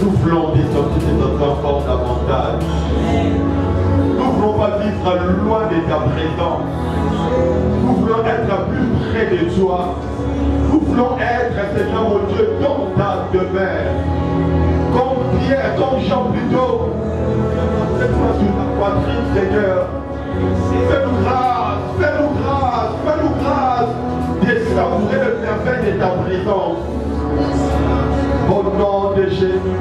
Nous voulons descendre de notre enfant davantage. Nous ne voulons pas vivre loin de ta présence. Nous voulons être plus près de toi. Nous voulons être, Seigneur mon Dieu, dans ta demeure. Comme Pierre, comme Jean plutôt. Fais-toi sur ta poitrine, Seigneur. Fais-nous grâce, fais-nous grâce, fais-nous grâce de savourer le merveille de ta présence. Au nom de Jésus.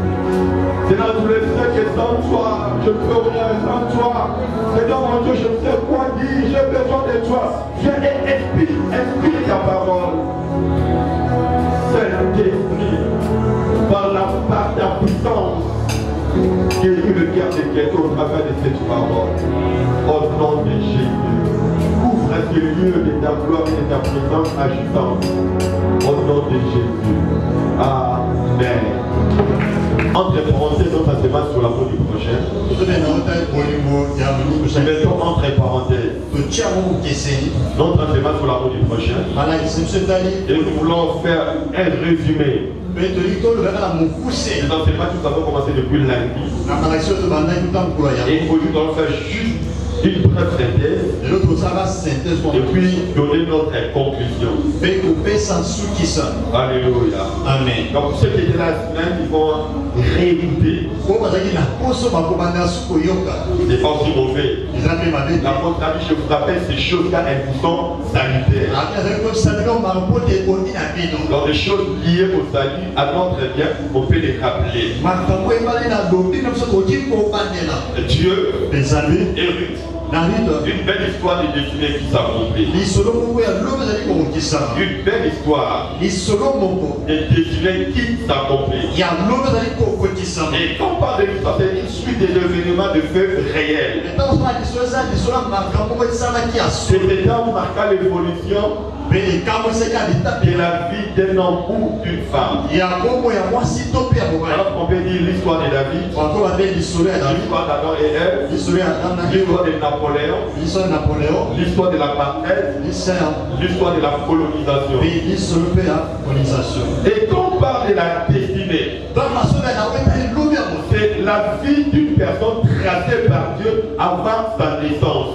Seigneur, je le sais que sans toi, je ne peux rien sans toi. Seigneur mon Dieu, je ne sais quoi dire, j'ai besoin de toi. Viens et inspire ta parole. Saint-Esprit, par ta puissance, guéris le cœur de quelqu'un au travers de cette parole. Au nom de Jésus. Ouvre ce lieu de ta gloire et de ta présence agissante. Au nom de Jésus. Amen. Entre parenthèses, notre enseignement sur l'amour du prochain. Mettons entre parenthèses. Notre enseignement sur l'amour du prochain. Et nous voulons faire un résumé. Les enseignements que nous avons commencé depuis lundi. Et aujourd'hui, nous allons faire juste une brève synthèse et puis donner notre conclusion. Alléluia. Amen. Donc ceux qui étaient là la semaine, ils vont réécouter. C'est pas aussi mauvais. L'apôtre a dit, je vous rappelle ces choses-là, elles vous sont salutaires. Dans des choses liées au salut, à notre bien, on peut les rappeler. Dieu et Ruth. Une belle histoire de destinée qui s'accomplit. Une belle histoire de destinée qui s'accomplit. Et quand on parle de l'histoire, c'est une suite des événements de faits réels. C'est des temps marquant l'évolution de la vie d'un homme ou d'une femme. Alors on peut dire l'histoire de David, l'histoire d'Adam et Ève, l'histoire de Napoléon, l'histoire de l'apartheid, l'histoire de la colonisation. Et quand on parle de la destinée, c'est la vie d'une personne tracée par Dieu avant sa naissance.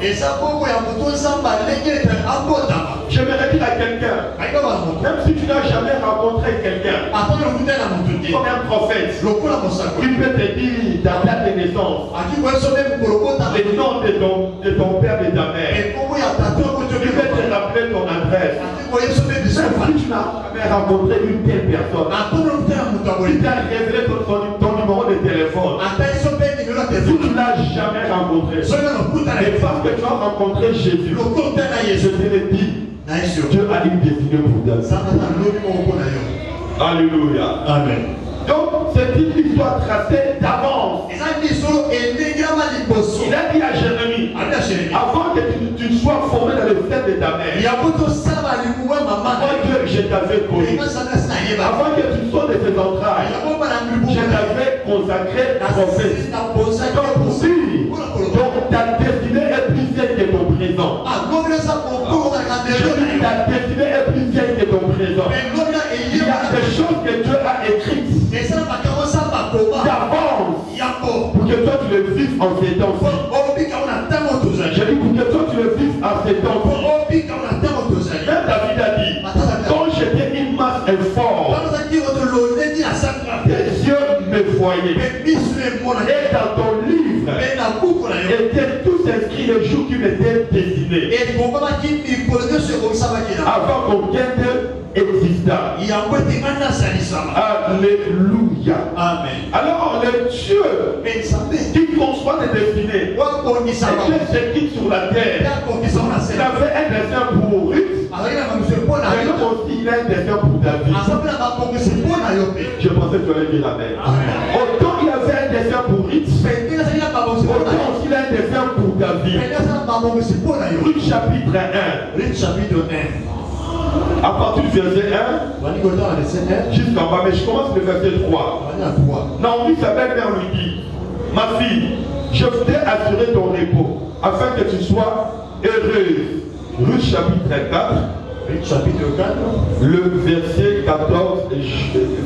J'aimerais dire à quelqu'un, même si tu n'as jamais rencontré quelqu'un, comme un prophète, il peut te dire ta date de naissance, le nom de ton père et de ta mère. Il peut te rappeler ton adresse. Même si tu n'as jamais rencontré une telle personne, il t'a révélé ton numéro de téléphone. Si tu ne l'as jamais rencontré, et parce que tu as rencontré Jésus, je te le dis, Dieu a une destinée pour toi. Alléluia. Amen. Donc, c'est une histoire tracée d'avance. Il a dit à Jérémie, avant que tu sois formé dans le sein de ta mère, avant que je t'avais connu, avant que tu sois de tes entrailles, je t'avais consacré prophète. Donc ta destinée est plus vieille que ton présent. Ta destinée est plus vieille que ton présent. Il y a des choses que Dieu a écrites d'avance pour que toi tu le vives en ces temps-ci. Je dis pour que toi tu le vives ce temps-ci. Même David a dit, quand j'étais une masse informe, tes yeux me voyaient. Et dans ton livre, étaient tous inscrits les jours qui m'étaient destinés. Avant qu'on vienne existant. Alléluia. Amen. Alors le Dieu qui conçoit des destinées, et qui s'équipe sur la terre, il avait un destin pour Ruth, mais aussi il a un destin pour David. Je pensais que tu allais dire la même. Autant il avait un destin pour Ruth, autant aussi il a un destin pour David. Ruth chapitre 1. À partir du verset 1 jusqu'en bas, mais je commence le verset 3. Naomi, sa belle-mère, lui dit, ma fille, je voudrais assurer ton repos afin que tu sois heureuse. Ruth chapitre 4. Le verset 14,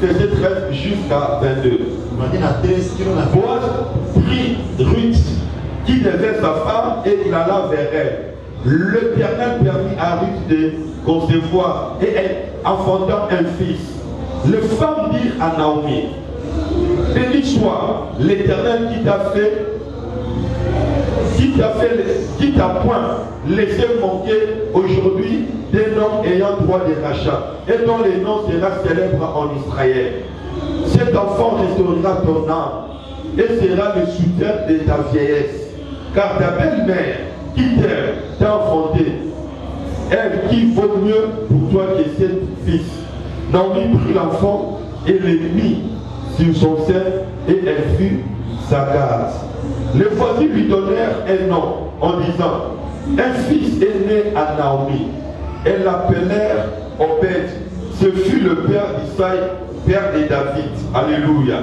verset 13 jusqu'à 22. Boaz prit Ruth qui devait sa femme et il alla vers elle. L'Éternel permit à Ruth de concevoir et elle enfantant un fils. Les femmes dirent à Naomi, béni soit l'Éternel qui t'a point laissé manquer aujourd'hui d'un homme ayant droit de rachat et dont le nom sera célèbre en Israël. Cet enfant restaurera ton âme et sera le soutien de ta vieillesse, car ta belle-mère qui t'a enfanté, elle qui vaut mieux pour toi que sept fils. Naomi prit l'enfant et le mit sur son sein et elle fut sa garde. Les voisins lui donnèrent un nom en disant, un fils est né à Naomi. Elles l'appelèrent Obed. Ce fut le père d'Isaïe, père de David. Alléluia.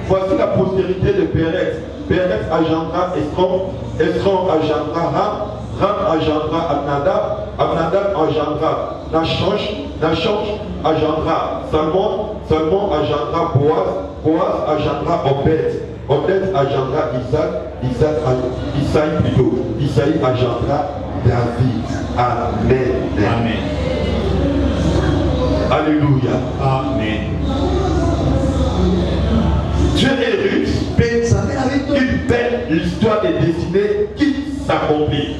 Voici la postérité de Pérez. Pérez engendra Esrom, Esrom engendra Ram, Ram engendra Abnadab, Abnadab engendra Nachonch, Nachonch engendra Salmon, Salmon engendra Boaz, Boaz engendra Obed, Obed engendra Isaac, Isaïe plutôt, Isaïe engendra David. Amen. Amen. Alléluia. Amen. Dieu est Ruth, une belle histoire de destinée qui s'accomplit.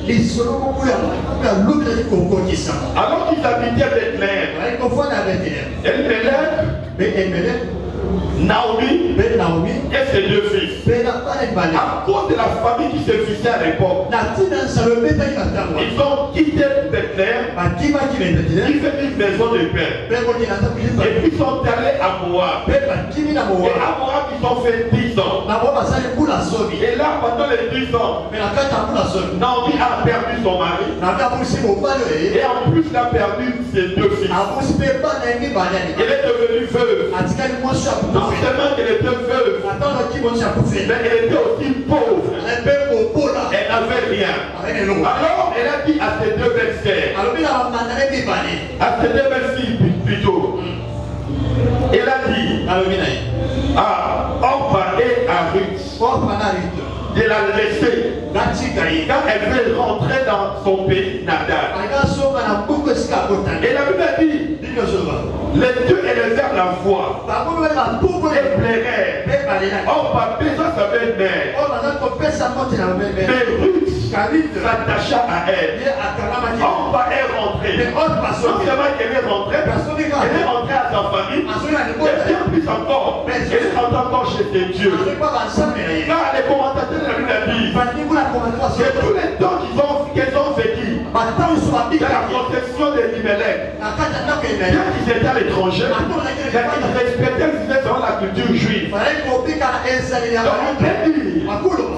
Alors qu'ils habitaient à Bethléem, Elimelech, Naomi et ses deux fils. À cause de la famille qui se fixait à l'époque, ils ont quitté Bethléem, ils fait une maison de paix. Et puis ils sont allés à Moab. Et à Moab, ils ont fait 10 ans. Et là, pendant les 10 ans, Naomi a perdu son mari. Et en plus, il a perdu ses deux fils. Elle est devenue veuve. Non seulement qu'elle était veuve, mais elle était aussi pauvre. Elle n'avait rien. Alors elle a dit à ses deux belles-sœurs, à ses deux belles-filles plutôt, elle a dit à Orpa et à Ruth de la laisser quand elle veut rentrer dans son pays natal. Et la Bible a dit, les deux élevèrent la voix et pleurèrent. Orpa baisa sa belle-mère. Mais Ruth s'attacha à elle. Orpa est rentrée. Non seulement qu'elle est rentrée, elle est rentrée à sa famille. Et bien plus encore, elle est rentrée encore chez ses dieux. Car les commentateurs de la Bible disent que tous les temps qu'elles ont vécu dans la protection des Elimelech, bien qu'ils étaient à l'étranger, ils respectaient selon la culture juive. Donc on peut dire,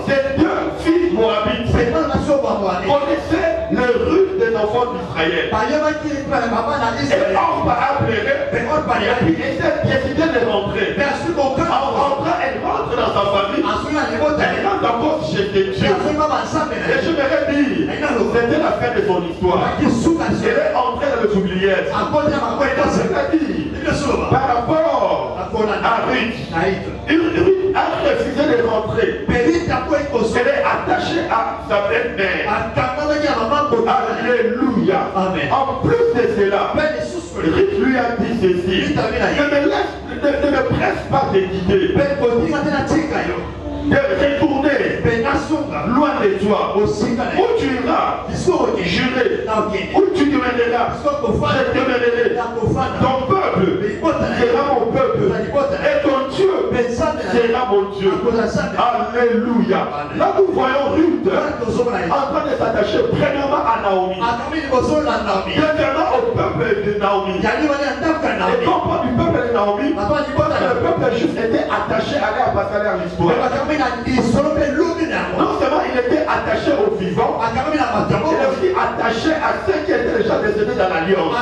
ces deux filles moabites connaissaient le rude des enfants d'Israël. Et Orpa a pleuré, et puis elle s'est décidé de rentrer. En rentrant, elle rentre dans sa famille, elle rentre encore chez Dieu. Et je m'aurais dit, c'était la fin de son histoire. Elle est entrée dans les oubliettes. C'est-à-dire, par rapport à Ruth, Ruth a refusé de rentrer. Elle est attachée à sa belle-mère. Alléluia. En plus de cela, Ruth lui a dit ceci. Ne me presse pas de guider. De retourner loin de toi. Où tu iras, j'irai. Où tu demeureras, je demeurerai. Ton peuple sera mon peuple. Et ton Dieu sera mon Dieu. Alléluia. Là nous voyons Ruth en train de s'attacher premièrement à Naomi. Deuxièmement au peuple de Naomi. Et quand on parle du peuple de Naomi, le peuple juif était attaché à aller à passer à l'histoire. Non seulement il était attaché aux vivants, il est aussi attaché à ceux qui étaient déjà décédés dans l'alliance.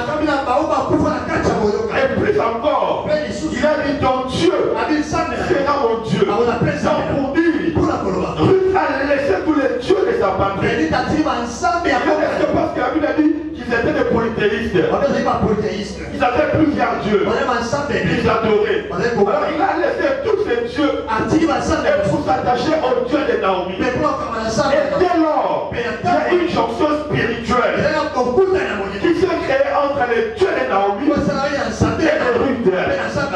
Et plus encore, il a dit ton Dieu sera mon Dieu. Donc pour dire, Ruth a laissé tous les dieux de sa patrie. Parce que la Bible a dit qu'ils étaient des polythéistes. Ils avaient plusieurs dieux. Ils adoraient. Alors il a laissé tous ces dieux et pour s'attacher au Dieu de Naomi. Et dès lors, il y a une jonction spirituelle qui s'est créée entre les dieux de Naomi et de Ruth.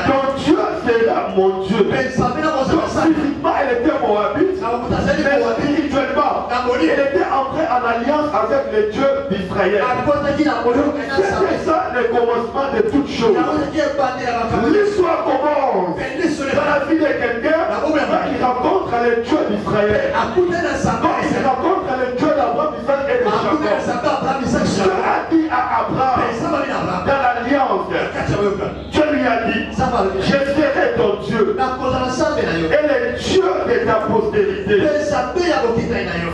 Ton Dieu sera mon Dieu. Donc physiquement elle était moabite, mais spirituellement elle était entrée en alliance avec les dieux d'Israël. C'était ça le commencement de toutes choses. L'histoire commence dans la vie de quelqu'un qui rencontre les dieux d'Israël. Quand il rencontre les dieux d'Abraham, Isaac et de Jacob, Dieu a dit à Abraham dans l'alliance, Dieu lui a dit, je serai ton Dieu et les dieux de ta postérité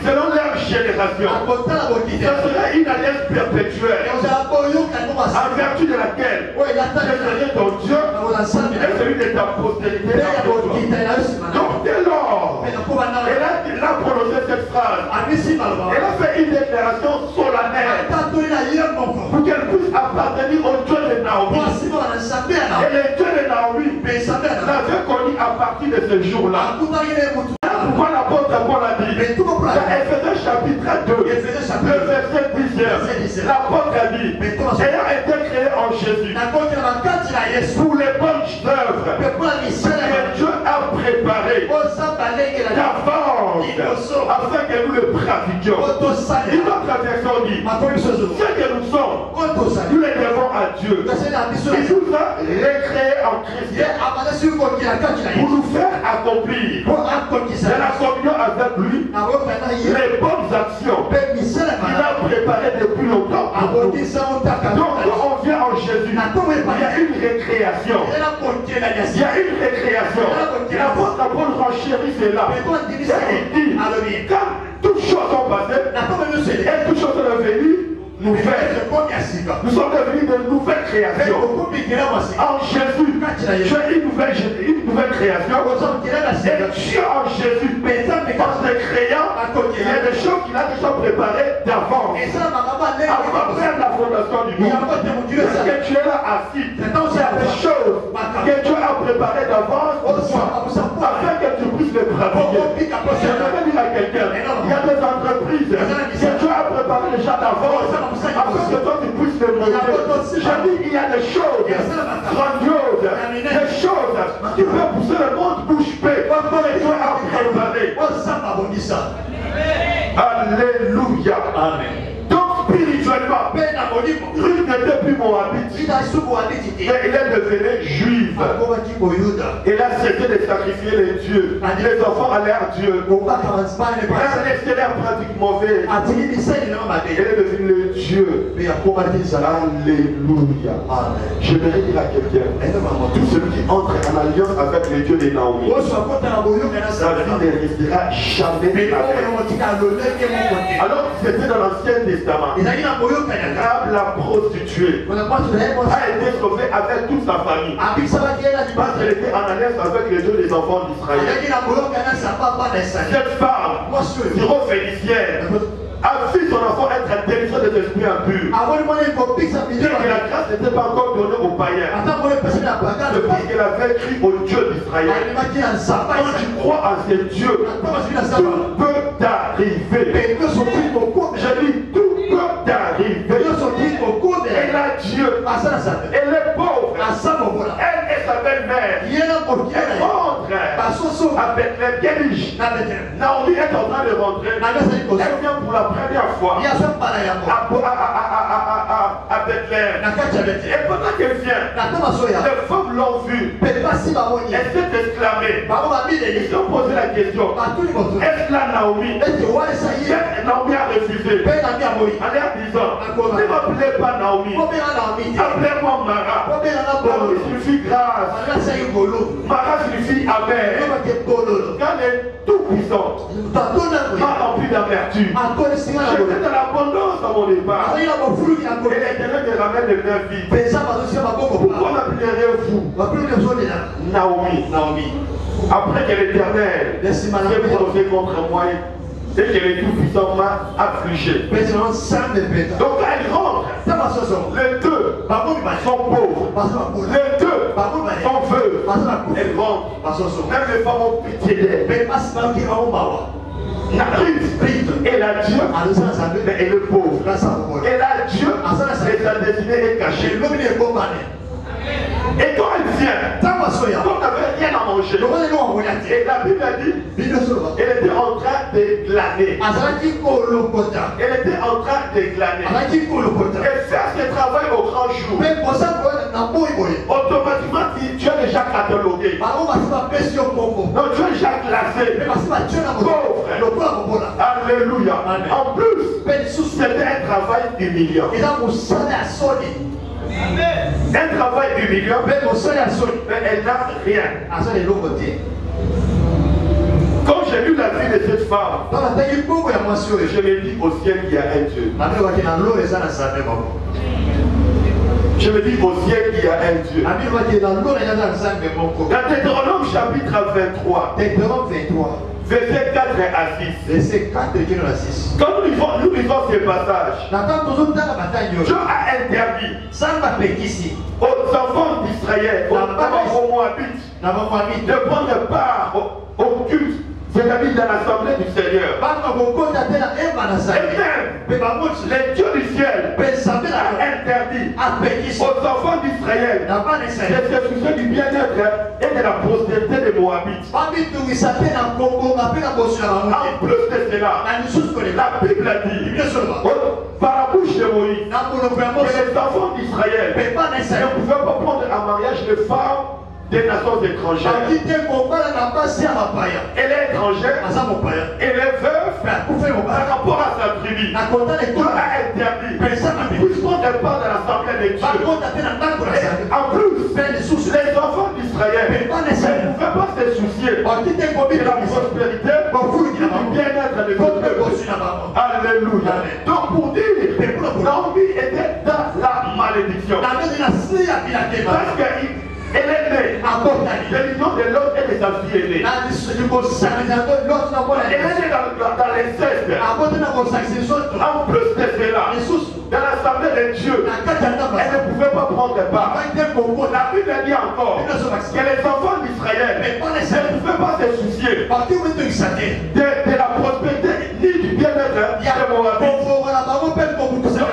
selon leur génération. Ce serait une alliance perpétuelle en vertu de laquelle je serai ton Dieu et celui de ta postérité. Donc dès lors, elle a prononcé cette phrase. Elle a fait une déclaration solennelle pour qu'elle puisse appartenir au Dieu de Naomi. Et le Dieu de Naomi l'avait connu à partir de ce jour-là. Pourquoi l'apôtre Paul a dit dans Ephésiens chapitre 2, le verset 10, l'apôtre a dit, ayant été créé en Jésus pour les bonnes œuvres que Dieu a préparées d'avance afin que nous le pratiquions. Une autre version dit, ce que nous sommes, nous les devons à Dieu. Il nous a recréés en Christ pour nous faire accomplir dans la communion avec lui les bonnes actions qu'il a préparées depuis longtemps. Donc quand on vient en Jésus, il y a une récréation. Il y a une récréation. L'apôtre Paul renchérit cela. Il dit, quand toutes choses sont passées et toutes choses sont venues nouvelles. Nous sommes devenus de nouvelles créations. En Jésus, tu as une nouvelle création. Et Dieu en Jésus, en te créant, il y a des choses qu'il a déjà préparées d'avance. Avant même la fondation du monde. Parce que tu es là assis. Il y a des choses que Dieu a préparées d'avance afin que tu puisses les pratiquer. Je vais dire à quelqu'un, il y a des entreprises que Dieu a préparées déjà d'avance afin que toi tu puisses les mener. Je dis, il y a des choses grandioses, des choses qui peuvent pousser le monde bouche bée. Et Dieu a préparé. Alléluia. Amen. Donc spirituellement, Ruth n'était plus moabite, mais elle est devenue juive. Elle a cessé de sacrifier les dieux, les enfants à leur Dieu. Elle laissé l'air pratique mauvais. Elle est devenue le Dieu. Alléluia. J'aimerais dire à quelqu'un, tout celui qui entre en alliance avec les dieux de Naomi, sa vie ne restera jamais la même. Alors c'était dans l'Ancien Testament. Rahab la prostituée a été sauvée avec toute sa famille parce qu'elle était en alliance avec les dieux des enfants d'Israël. Cette femme, syro-phénicienne, a vu son enfant être délivré des esprits impurs. Et la grâce n'était pas encore donnée aux païens. C'est parce qu'elle avait cru au Dieu d'Israël. Quand tu crois à ces dieux, tout peut t'arriver. Je dis, tout peut d'arriver. Elle a Dieu. Elle est pauvre. Elle et sa belle-mère. Elle rentre à Bethléem. Quelle riche. Naomi est en train de rentrer. Elle vient pour la première fois à Bethléem. Et pendant qu'elle vient, les femmes l'ont vue. Elle s'est exclamée. Ils ont posé la question. Est-ce là Naomi? Naomi a refusé. Elle a disant, ne m'appelez pas Naomi. Appelez-moi Mara. Naomi signifie grâce. Mara signifie amer. Quand elle est tout puissante, pas remplie d'amertume. J'étais dans l'abondance dans mon départ. Et l'Éternel me ramène de leur vie. Pourquoi m'appellerez-vous Naomi? Après que l'Éternel s'est prononcé contre moi et que le Tout-Puissant m'a affligé. Donc là, elle rentre. Les deux sont pauvres. Les deux sont veuves. Elles rentrent. Même les femmes ont pitié d'elles. Elle a Dieu, mais elle est pauvre. Elle a Dieu, mais sa destinée est cachée. Et quand elle vient, quand elle n'avait rien à manger, et la Bible a dit, elle était en train de glaner. Elle était en train de glaner. Et faire ce travail au grand jour. Automatiquement, tu es déjà catalogué. Non, tu es déjà classé. Pauvre. Alléluia. En plus, c'était un travail humiliant. Un travail humiliant, mais elle n'a rien. Quand j'ai lu la vie de cette femme, je me dis au ciel il y a un Dieu. Je me dis au ciel il y a un Dieu. Dans Deutéronome chapitre 23, verset 4 à 6. Quand nous lisons ces passages, Dieu a interdit aux enfants d'Israël, aux Moabites, de prendre part au culte, c'est-à-dire dans l'assemblée du Seigneur. Et même les dieux du ciel a interdit aux enfants d'Israël de se soucier du bien-être et de la prospérité des Moabites. En plus de cela, la Bible a dit par la bouche de Moïse que les enfants d'Israël ne pouvaient pas prendre en mariage les femmes des nations étrangères. Elle est étrangère, elle est veuve par rapport à sa tribu. Dieu a interdit, puisqu'on n'est pas dans l'assemblée de Dieu. En plus, les enfants d'Israël ne pouvaient pas se soucier de la prospérité, du bien-être de Dieu. Alléluia. Donc pour dire, Naomi était dans la malédiction. Parce que elle est née de l'union de l'autre et de sa fille aînée. Elle est née dans l'inceste. En plus de cela, dans l'assemblée de Dieu, elle ne pouvait pas prendre part. La Bible dit encore que les enfants d'Israël ne pouvaient pas se soucier de la prospérité ni du bien-être de Moabit.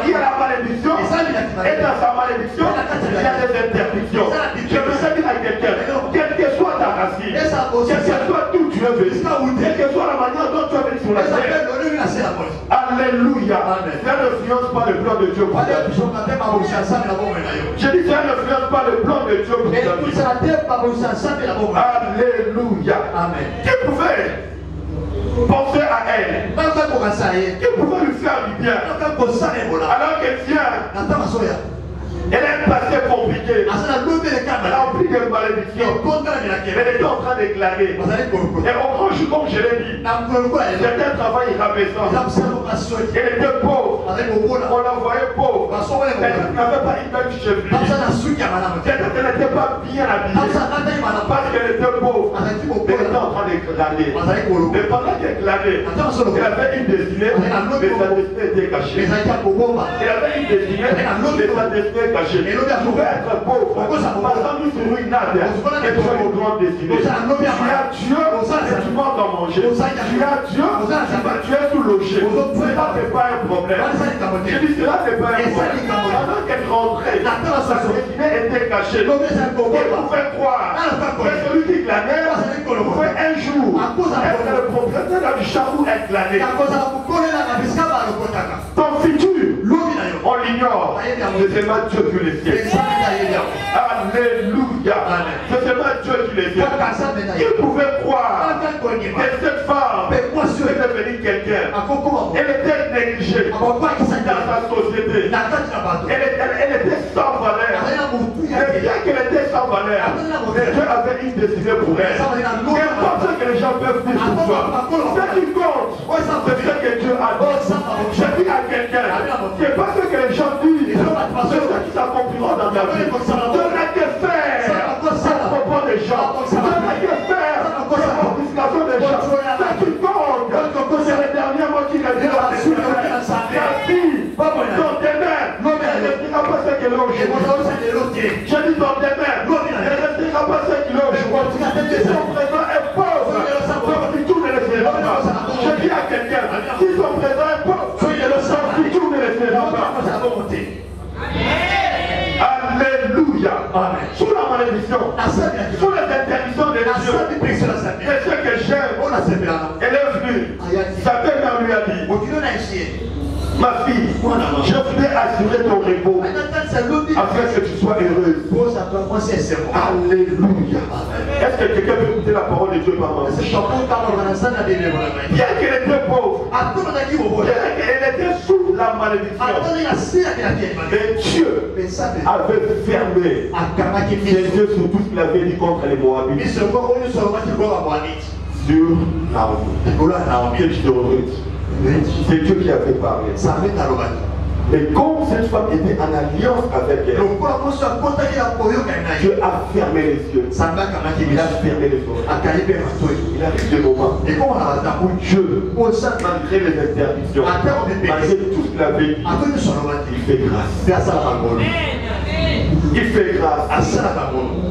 Il y a la malédiction, et dans sa malédiction, il y a des interdictions. Je veux dire à quelqu'un, quelle que soit ta racine, quel que soit d'où tu es venu, quelle que soit la manière dont tu es venu sur la terre, alléluia, ça n'influence pas le plan de Dieu pour ta vie. Je dis ça n'influence pas le plan de Dieu pour ta vie. Alléluia. Qui pouvait penser à elle, qui pouvait lui faire du bien, alors qu'elle vient. Elle a un passé compliqué, rempli de malédictions. Elle était en train de glaner. Et au grand jour, comme je l'ai dit, c'était un travail rabaissant. Elle était pauvre. On la voyait pauvre. Elle n'avait pas une belle même cheville. Peut-être qu'elle n'était pas bien habillée. Parce qu'elle était pauvre. Elle était en train de glaner. Mais pendant qu'elle glanait, elle avait une destinée, mais sa destinée était cachée. Elle avait une destinée, mais sa destinée est cachée. Tu pouvais être pauvre, passant sur une natte, et tu as une grande destinée. Tu as Dieu, et tu vas en manger. Tu as Dieu, tu es tout logé. Cela n'est pas un problème. Je dis cela n'est pas un problème. Pendant qu'elle rentrait, sa destinée était cachée. Elle pouvait croire que celui qui glanait pouvait un jour être le propriétaire du champ où elle glanait. Ton futur, on l'ignore. C'est seulement Dieu qui le sait. Alléluia. C'est seulement Dieu qui le sait. Il pouvait croire que cette femme était devenue quelqu'un. Elle était négligée dans sa société. Elle était sans valeur. Et bien qu'elle était sans valeur, Dieu avait une destinée pour elle. Qu'importe ce que les gens peuvent dire sur toi, ce qui compte, c'est ce que Dieu a dit. Je dis à quelqu'un, c'est pas ce que les gens disent, c'est ce qui s'accomplira dans ta vie. Dieu n'a que faire à propos des gens. Dieu n'a que faire à l'organisation des gens. Ce qui compte, c'est les derniers mots qui restent dans tes mains. Ta vie, dans tes mains, elle ne dira pas ce qu'elle a aujourd'hui. Je dis dans tes mains, elle ne dira pas ce qu'il a aujourd'hui. Si son présent est pauvre, son futur ne le sera pas. Je dis à quelqu'un, si son présent est pauvre, son futur ne le sera pas. Alléluia. Sous la malédiction, sous les interdictions de Dieu, c'est ce que j'aime. Elle est venue. Sa belle-mère lui a dit, ma fille, je voudrais assurer ton repos afin que tu sois heureuse. Alléluia. Est-ce que quelqu'un peut écouter la parole de Dieu par moi? Bien qu'elle était pauvre, bien qu'elle était sous la malédiction, mais Dieu avait fermé les yeux sur tout ce qu'il avait dit contre les Moabites. Sur Naomi, que tu te regrettes. C'est Dieu qui avait parlé. Mais comme cette femme était en alliance avec elle, Dieu a fermé les yeux. Il a fermé les oreilles. Il arrive des moments où Dieu, malgré les interdictions, malgré tout ce qu'il avait dit, il fait grâce. Il fait grâce.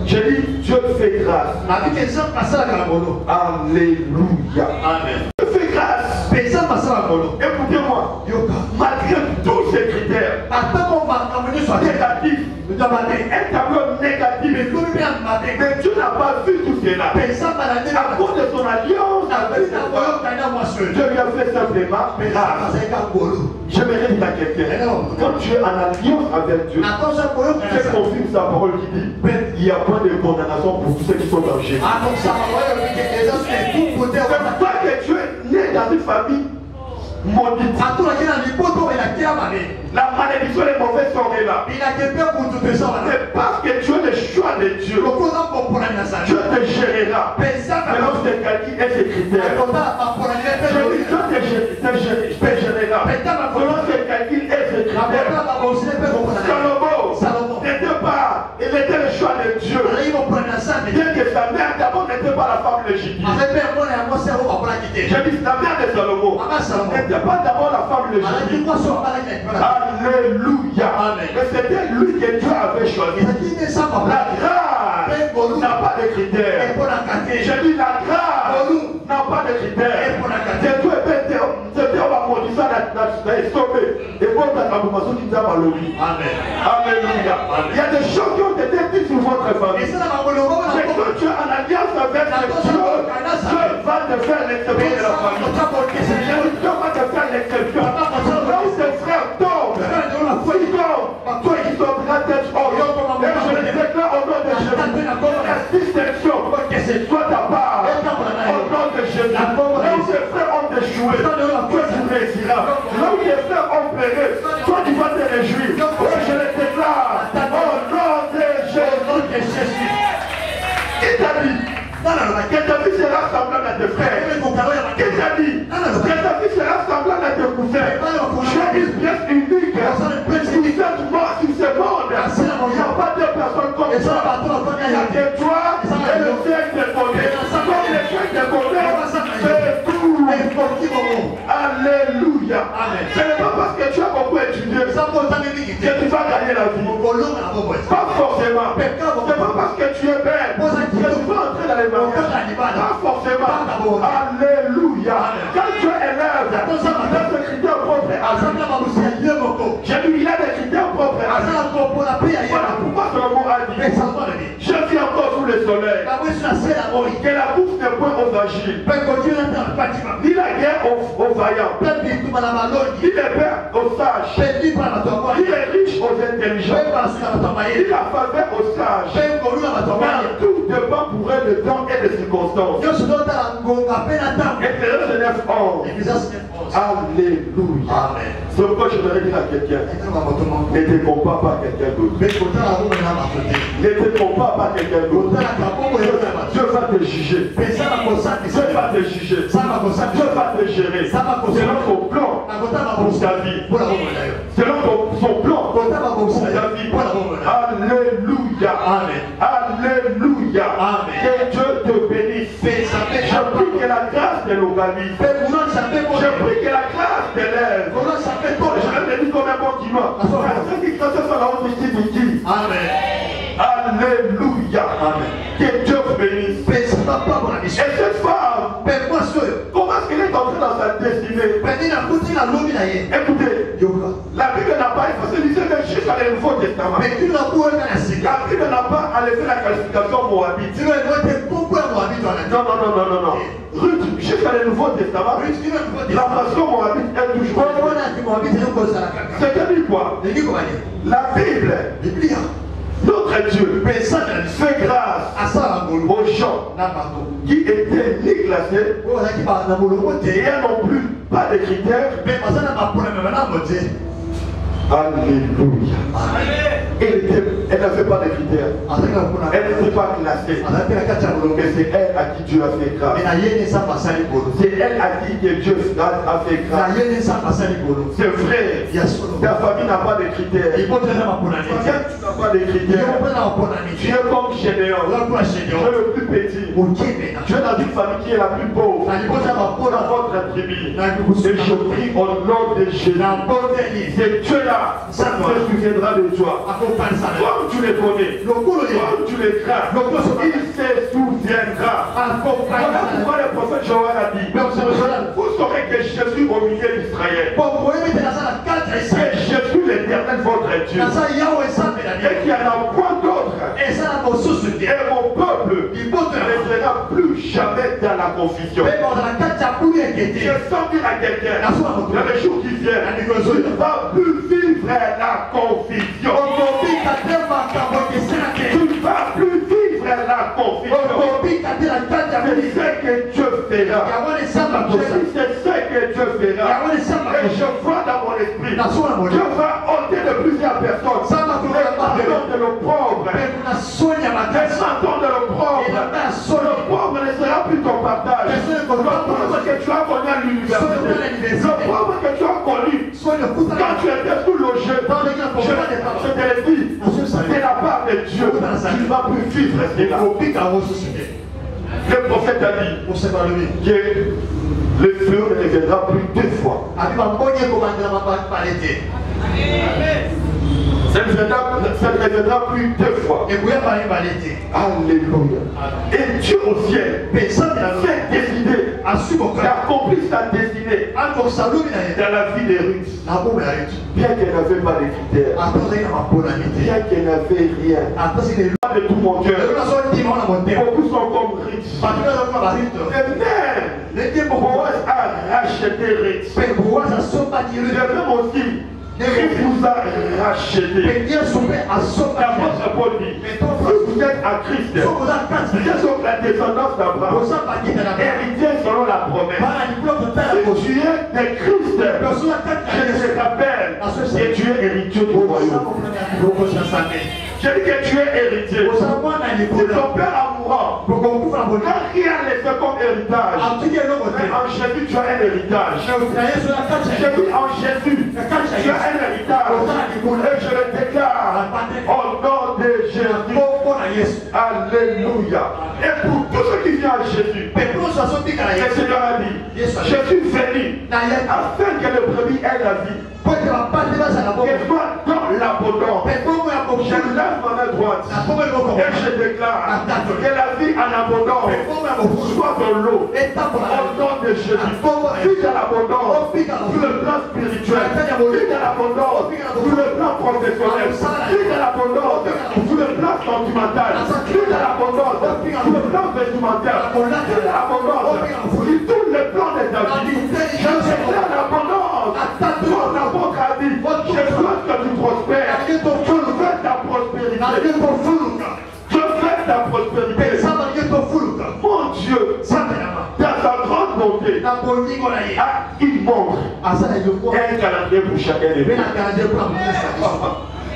J'ai dit, Dieu fait grâce. Alléluia. Amen. Dieu fait grâce. Écoutez-moi, malgré tous ces critères négatifs, un tableau négatif, mais Dieu n'a pas vu tout cela. À cause de son alliance avec Dieu lui a fait simplement grâce. J'aimerais dire à quelqu'un, quand tu es en alliance avec Dieu, c'est confirme sa parole qui dit, il n'y a pas de condamnation pour tous ceux qui sont dans le Jésus. C'est pas que tu es né dans une famille maudite. La malédiction et les mauvais sont là. C'est parce que tu es le choix de Dieu. Dieu te gérera selon ses qualités et ses critères. Dieu te gérera selon ses qualités et ses critères. Salomon n'était pas, il était le choix de Dieu. Bien que sa mère d'abord n'était pas la femme légitime. J'ai dit la mère de Salomon n'était pas d'abord la femme légitime. Alléluia. Mais c'était lui que Dieu avait choisi. La grâce n'a pas de critères. J'ai dit la grâce n'a pas de critères. C'est Dieu c'était on va maudire ça et sauver. Et bon, dans la boumation qui t'a malheureux. Alléluia. Il y a des choses qui ont été dites sur votre famille. C'est que tu es en alliance avec Dieu. Dieu va te faire l'exception de la famille. Dieu va te faire l'exception. Là où tes frères tombent, toi qui tomberas d'être hors. Et je le déclare au nom de Jésus. La distinction soit ta part. Au nom de Jésus. Là où tes frères ont échoué, toi tu réussiras. Là où tes frères ont pleuré, toi tu vas te réjouir. Et je le déclare au nom de Jésus. Qui t'a dit que ta vie sera semblable à tes frères? Qui t'a dit que ta vie sera semblable à tes cousins? Tu es une pièce unique sur ce monde. que toi et le ciel te connaissent. Comme le ciel te connaît, c'est tout. Alléluia. Ce n'est pas parce que tu as beaucoup étudié que tu vas gagner la vie. Pas forcément. C'est pas parce que tu es belle que tu vas entrer dans les mariages. Pas forcément. Alléluia. Quand Dieu élève, il a des critères propres à lui. J'ai dit, il a des critères propres à lui. Voilà pourquoi Salomon a dit, je vis encore sous le soleil, que la bourse n'est point aux agiles, ni la guerre aux vaillants, ni les pères aux sages, ni les riches aux intelligents, ni la faveur aux sages. Car tout dépend pour eux de temps et de circonstances. Exodus 9:11. Alléluia. Amen. C'est pourquoi je voudrais dire à quelqu'un, ne te compare pas à quelqu'un d'autre. Ne te compare pas à quelqu'un d'autre. Dieu va te juger. Dieu va te juger. Dieu va te gérer. Selon son plan pour ta vie. Selon son plan pour ta vie. Alléluia. Alléluia. Que Dieu te bénisse. Je prie que la grâce te localise. Je prie que la grâce t'élève. Je vais te dire comme un bon dimanche. Ceux qui sont sur la haute ici. Amen. Alléluia. Amen. Que Dieu vous bénisse. Et cette femme, comment est-ce qu'elle est entrée dans sa destinée? Écoutez, la Bible n'a pas effacé, disait que jusqu'à le Nouveau Testament. La Bible n'a pas enlevé la qualification moabite. Non. Ruth, jusqu'à le Nouveau Testament, la façon moabite est toujours. C'est-à-dire quoi? La Bible, notre Dieu, fait grâce aux gens qui étaient ni classés et non plus pas de critères. Alléluia. Elle n'avait pas de critères. Elle n'était pas classée. Mais c'est elle à qui Dieu a fait grâce. C'est elle à qui Dieu a fait grâce. C'est vrai. Ta famille n'a pas de critères. Tu n'as pas de critères. Tu es comme Gédéon. Tu es le plus petit. Tu es dans une famille qui est la plus pauvre. Dans votre tribu. Et je prie au nom de Jésus. C'est Dieu là. Ça se souviendra de toi. Comme tu les connais, comme tu les crains, il se souviendra. Voilà pourquoi le prophète Joël a dit, vous saurez que Jésus au milieu d'Israël, que Jésus l'éternel votre Dieu, et qu'il n'y en a point d'autre, et mon peuple ne sera plus jamais dans la confusion. Je sens dire à quelqu'un, dans les jours qui viennent, tu ne vas plus vivre la confusion. Tu ne vas plus vivre la confusion. C'est ce que Dieu fera. C'est ce que Dieu fera. Et je vois dans mon esprit, Dieu va ôter de plusieurs personnes les pardons de nos pauvres. Les pardons de nos pauvres. Le pauvre ne sera plus ton partage. Le pauvre que tu as connu à l'université. Le pauvre que tu as connu quand tu étais sous-logé. Je te l'ai dit, c'est la part de Dieu. Tu ne vas plus vivre cela. Le prophète a dit que le feu ne reviendra plus deux fois. Ça ne reviendra plus deux fois. Alléluia. Et Dieu au ciel s'est décidé d'accomplir sa destinée dans la vie de Ruth. Bien qu'elle n'avait pas de critères, bien qu'elle n'avait rien, de tout mon cœur, beaucoup sont comme Ruth. Et même Boaz a racheté Ruth. De même aussi, il vous a racheté. L'apôtre Paul dit, vous êtes à Christ, vous êtes sur la descendance d'Abraham, héritier selon la promesse. Si tu es de Christ, je te rappelle que tu es héritier du royaume. Je dis que tu es héritier. Si ton père a mourant, n'a rien laissé comme héritage. Mais en Jésus, tu as un héritage. Je dis en Jésus, tu as un héritage. Et je le déclare au nom de Jésus. Alléluia. Et pour tous ceux qui viennent à Jésus, le Seigneur a dit, Jésus venu afin que le brebis ait la vie. Et moi, dans l'abondance, je lève ma main droite et je déclare que la vie en abondance soit dans l'eau. Au nom de Jésus, vie dans l'abondance, sur le plan spirituel, vie dans l'abondance, sur le plan professionnel, vie dans l'abondance, sur le plan sentimental, vie dans l'abondance, sur le plan vestimentaire, vie dans l'abondance, sur tous les plans de ta vie. Je déclare l'abondance. Mon apôtre a dit, je souhaite que tu prospères. Je veux ta prospérité. Je veux ta prospérité. Mon Dieu, dans sa grande bonté, il montre un calendrier pour chacun de nous.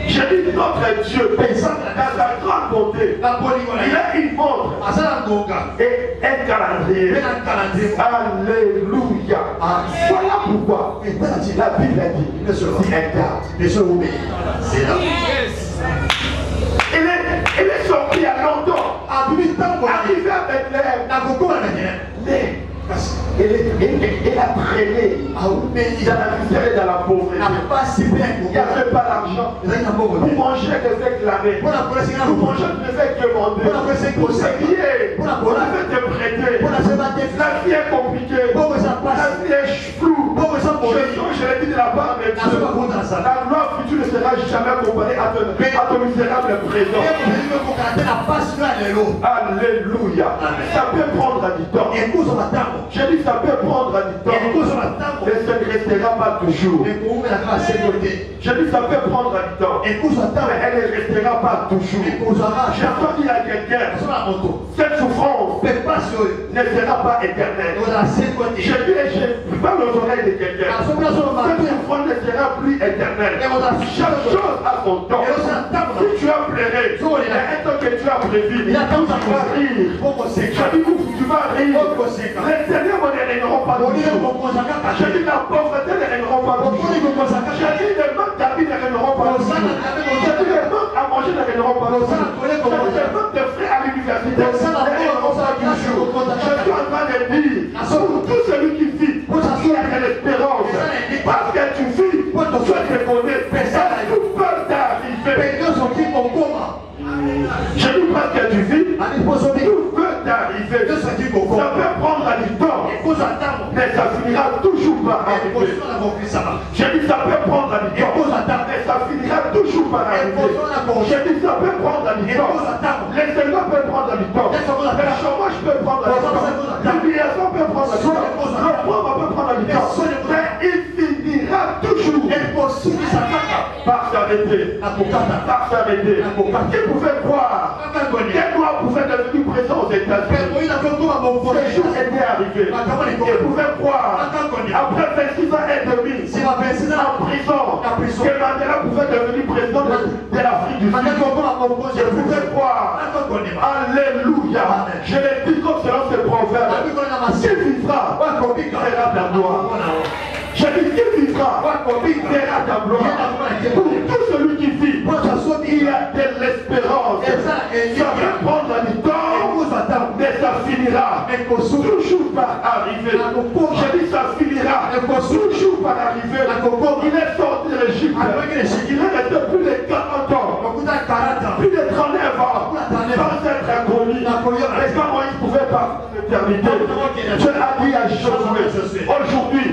J'ai dit notre Dieu, dans sa grande bonté, il a une montre et un calendrier. Alléluia. Voilà pourquoi la Bible a dit, si elle garde, il est sorti à longtemps, arrivé à Bethléem, mais elle a traîné dans la misère et dans la pauvreté. Il n'y avait pas l'argent pour manger que réclamer, pour manger que demander, pour s'habiller, pour te prêter. La vie est compliquée, la vie est floue. Je l'ai dit de la part de Dieu, la gloire future ne sera jamais comparée à ton misérable présent. Alléluia. Ça peut prendre du temps. J'ai dit ça peut prendre du temps, mais ça ne restera pas toujours. J'ai dit ça peut prendre du temps, mais elle ne restera pas toujours. J'ai entendu à quelqu'un, cette souffrance ne sera pas éternelle. J'ai dit, je parle aux oreilles de quelqu'un, cette souffrance ne sera plus éternelle. Chaque chose a son temps. Si tu as pleuré, il y a un temps que tu as prévu, tu vas rire. J'ai dit, tu vas rire. Les derniers ne régneront pas toujours. J'ai dit, la pauvreté ne régneront pas toujours. J'ai dit, les manques d'habits ne régneront pas toujours. J'ai dit, les manques à manger ne régneront pas toujours. J'ai dit, les manques de frais à l'université ne régneront pas toujours. Je suis en train de dire, pour tout celui qui vit, il y a de l'espérance. Parce que tu vis, tu te connais, tout peut t'arriver. Je dis pas que tu vis, tout peut t'arriver. Ça peut prendre du temps, mais ça finira toujours par arriver. Je dis ça peut prendre du temps, mais ça finira toujours par arriver. Je dis ça peut prendre du temps, l'extérieur peut prendre du temps, le chômage peut prendre du temps, l'humiliation peut prendre du temps, le pauvre peut prendre du temps, mais il finira toujours par s'arrêter. Par s'arrêter. Qui pouvait croire quel noir pouvait devenir présent aux États-Unis? Ce jour était arrivé. Qui pouvait croire après 26 ans et demi en prison que Mandela pouvait devenir président de l'Afrique du Sud? Je pouvais croire. Alléluia. Je l'ai dit comme selon ce proverbe. Qui vivra verra ta gloire. Je dis qui vivra verra ta gloire. Pour tout celui qui vit, il y a de l'espérance. Ça peut prendre du temps, mais ça finira toujours par arriver. Je dis ça finira toujours par arriver. Il est sorti de l'Égypte. Il est resté plus de 40 ans, plus de 39 ans, sans être inconnu. Mais quand Moïse pouvait partir l'éternité, Dieu a dit à Josué, aujourd'hui,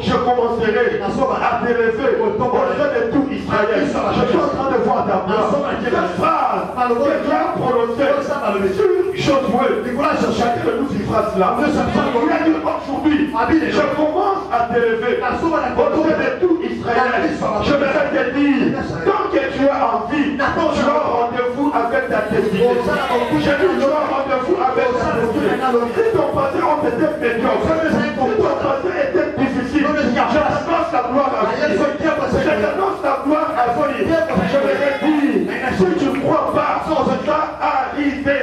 je commencerai à t'élever au sein de tout Israël. Je suis en train de voir ta gloire. Cette phrase que tu as prononcée sur Josué, chacun de nous cette phrase-là. Il a dit aujourd'hui, je commence à t'élever au sein de tout Israël. Je vais te dire, tant que tu as envie, tu as rendez-vous avec ta destinée. Je dis, tu as rendez-vous avec ta destinée. Si ton passé a été médiocre, si ton passé était difficile, je t'annonce la gloire à venir. Je t'annonce la gloire à venir. Je vais te dire, si tu ne crois pas, ça arrivera.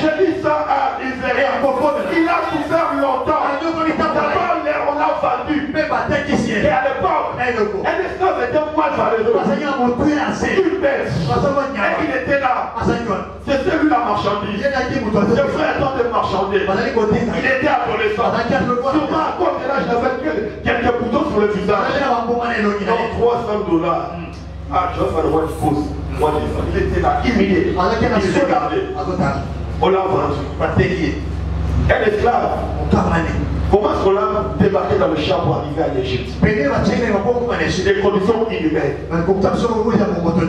Je dis ça arrivera. Il a souffert longtemps. D'abord, on l'a vendu. Et à l'époque, un esclave était moins valeureux. Il baisse. Et il était là. C'est celui-là marchandise. Ses frères étant des marchandiers. Il était adolescent. Sûrement à cause de l'âge, j'avais quelques boutons sur le visage. Donc $300. Ah, je vais faire le roi de pause. Il était là, humilié. Il s'est gardé. On l'a vendu. Un esclave. Comment est-ce qu'on l'a débarqué dans le champ pour arriver à l'Égypte? Des conditions inhumaines.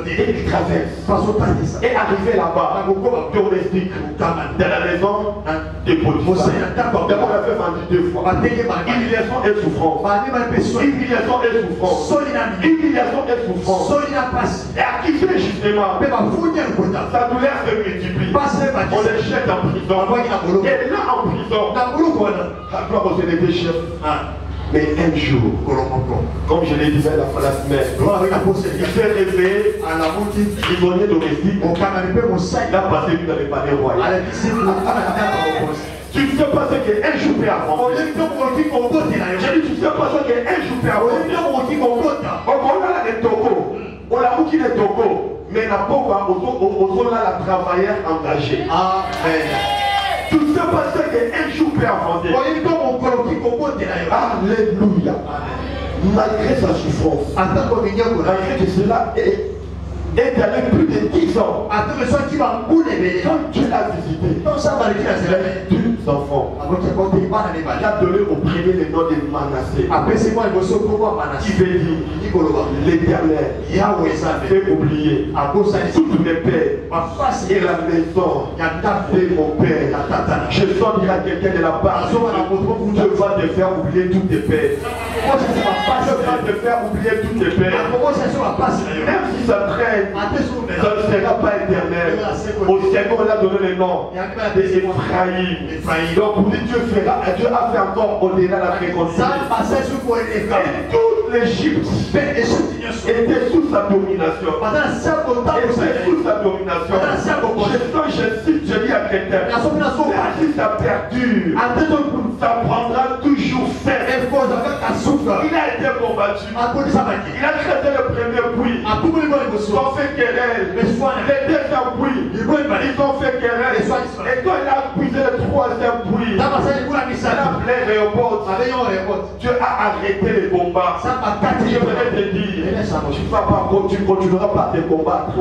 Et il traverse. Et arrivé là-bas, domestique, dans la maison de Potiphar. D'abord, on l'a fait vendre 2 fois. Humiliation et souffrance. Humiliation et souffrance. Humiliation et souffrance. Et à qui fait justement, sa douleur se multiplie. On les jette en prison. Et là en prison, on était chef. Mais un jour, comme je l'ai dit la semaine, il s'est réveillé à la livonier domestique. Il a passé lui dans les palais royaux. Tu ne sais pas ce qu'un jour peut avant. J'ai dit, tu ne sais pas ce qu'un jour peut avant. On a des tokos. On a beaucoup de tokos. Mais n'a pas on a la travailleur engagée. Amen. Tu ne sais pas ce qu'un jour peut inventer. Alléluia. Malgré sa souffrance, malgré que cela est allé plus de 10 ans. Quand Dieu l'a visité, il a 2 enfants. Il a donné au premier le nom de Manassé. Qui veut dire l'Éternel fait oublier toutes mes pères et la maison de mon père. Je sens qu'il y a quelqu'un de la part. Je vais te faire oublier toutes tes pères. Je vais te faire oublier toutes tes pères. Même si ça traîne, ça ne sera pas éternel. Au Seigneur, on a donné le nom d'Ephraïm. Donc, pour dire Dieu a fait encore au-delà de la fécondité. Et toute l'Égypte était sous sa domination. Était sous sa domination. Je dis à quelqu'un, si ça perdure, ça prendra toujours fin. Il a été combattu. Il a traité le premier puits. Ils ont fait querelle. Les deuxièmes puits. Ils ont fait querelle. Et quand il a puisé le troisième puits, il a plein réoport. Dieu a arrêté les combats. Je voudrais te dire, tu continueras par te combattre.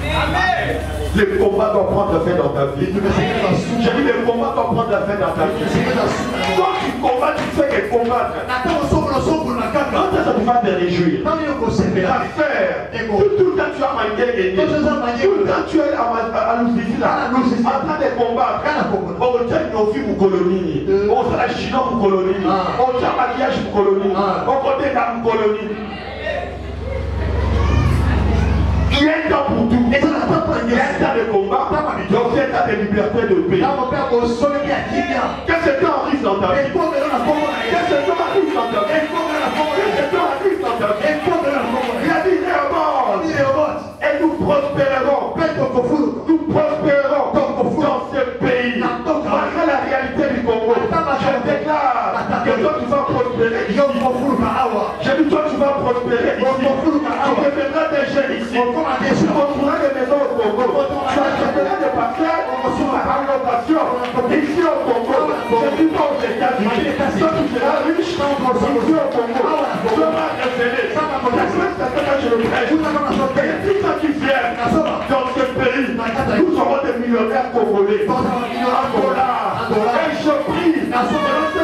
Amen. Le combat doit prendre fin dans ta vie. J'ai dit le combat doit prendre fin dans ta vie. Quand tu combats, tu fais que combattre. Quand ça te va te réjouir. La faire. Tout le temps tu as manqué gagné. Tout le temps tu es à l'outil là. En train de combattre. On tient une vie pour colonie. On tient la chino pour colonie. On tient maquillage pour colonie. On côté dans pour colonie. Il y a un temps pour tout. Il y a un temps de combat. Donc il y a un temps de liberté de paix. Qu'est-ce que tu arrives dans ta vie? Qu'est-ce que tu arrives dans ta vie? Qu'est-ce que tu arrives dans ta vie? Il a dit et nous prospérerons. Nous prospérerons dans ce pays. Malgré la réalité du Congo, je déclare que toi tu vas prospérer ici. J'ai dit toi tu vas prospérer ici. Tu deviendras des jeunes ici. Tu construiras des maisons au Congo. Tu achèteras des parcelles par location ici au Congo. Je dis pas aux États-Unis. Toi tu seras riche ici au Congo. Tu vas révéler. Je le prêche. Et tout ça qui vient dans ce pays, nous serons des millionnaires congolais. Angola. Et je prie. C'est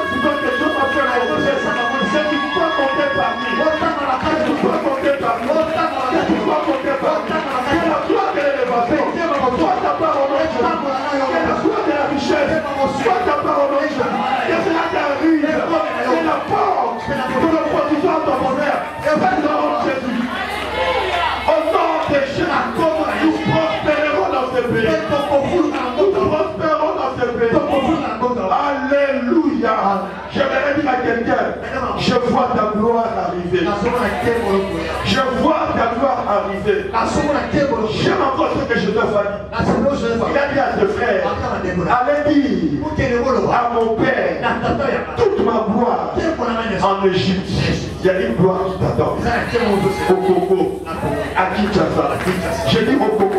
tu dois quelque chose à faire. C'est tu dois compter parmi. Tu dois compter parmi. Tu dois compter parmi. Que la gloire de l'élévation soit ta part au nom de Jésus. Que la gloire de la richesse soit ta part au nom de Jésus. Que cela t'arrive. Que la porte de la provision de ton bonheur est faite au nom de Jésus. Au nom de Jésus, nous prospérerons dans ce pays. Nous prospérons dans ce pays. Alléluia. J'aimerais dire à quelqu'un, je vois ta gloire arriver. Je vois ta gloire arriver. J'aime encore ce que je te dis. Il a dit à ses frères, allez dire à mon père toute ma gloire en Égypte. Il y a une gloire qui t'attend. Au Congo, à Kinshasa. Je dis au Congo.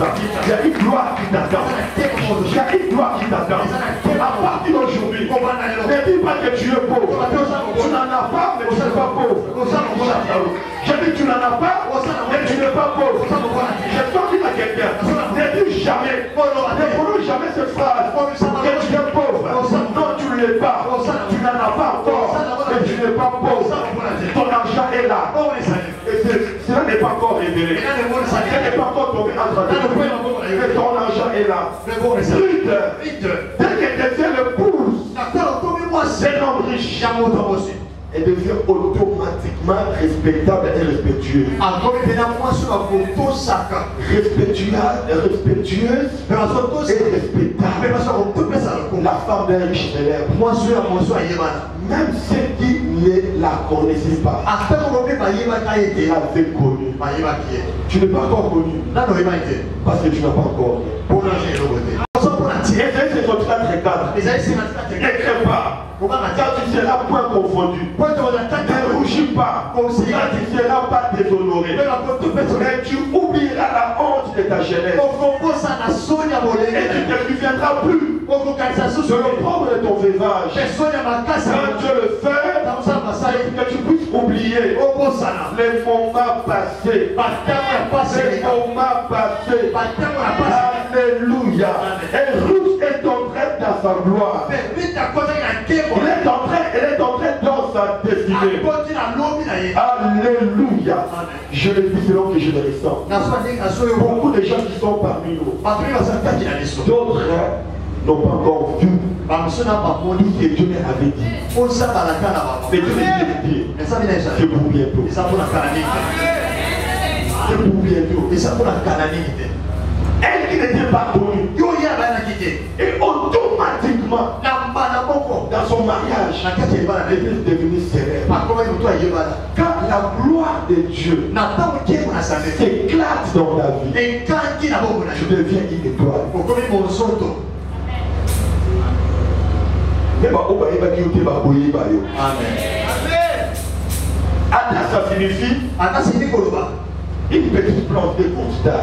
t'attend. Il y a une gloire qui t'attend. Il y a une gloire qui t'attend. À partir d'aujourd'hui, ne dis pas que tu es pauvre. Tu n'en as pas, mais tu n'es pas pauvre. Je dis tu n'en as pas, mais tu n'es pas pauvre. Je t'en dis à quelqu'un, ne dis jamais, ne prononce jamais cette phrase que tu es pauvre. Non, tu ne l'es pas. Tu n'en as pas encore, mais tu n'es pas pauvre. Ton argent est là. Et cela n'est pas encore révélé. Cela n'est pas encore tombé entre tes mains. Mais ton argent est là. Vite, dès que tu le pousse, c'est l'homme riche. Et devient automatiquement respectable et respectueux. Respectueuse et respectable. La femme d'un riche élève. Même ceux qui ne la connaissaient pas, l'avaient connue. Tu n'es pas encore connu. Parce que tu n'as pas encore. C'est ton 34. N'écris pas. Car tu seras point confondu. Ne rougis pas. Car tu ne seras pas déshonoré. Mais tu oublieras la honte de ta jeunesse. Et tu ne te souviendras plus de l'opprobre de ton veuvage. Quand Dieu le fait, que tu puisses oublier les moments passés. Les moments passés. Alléluia. Et Ruth est entrée dans sa gloire. Elle est entrée dans sa destinée. Alléluia. Je le dis selon que je le ressens. Beaucoup de gens qui sont parmi nous, d'autres n'ont pas encore vu tout ce que Dieu avait dit. Mais Dieu m'a dit, c'est pour bientôt. C'est pour bientôt. Elle qui n'était pas connue, et automatiquement, dans son mariage, elle est devenue célèbre. Quand la gloire de Dieu s'éclate dans ta vie, tu deviens une étoile. Amen. Ça signifie une petite plante de constat.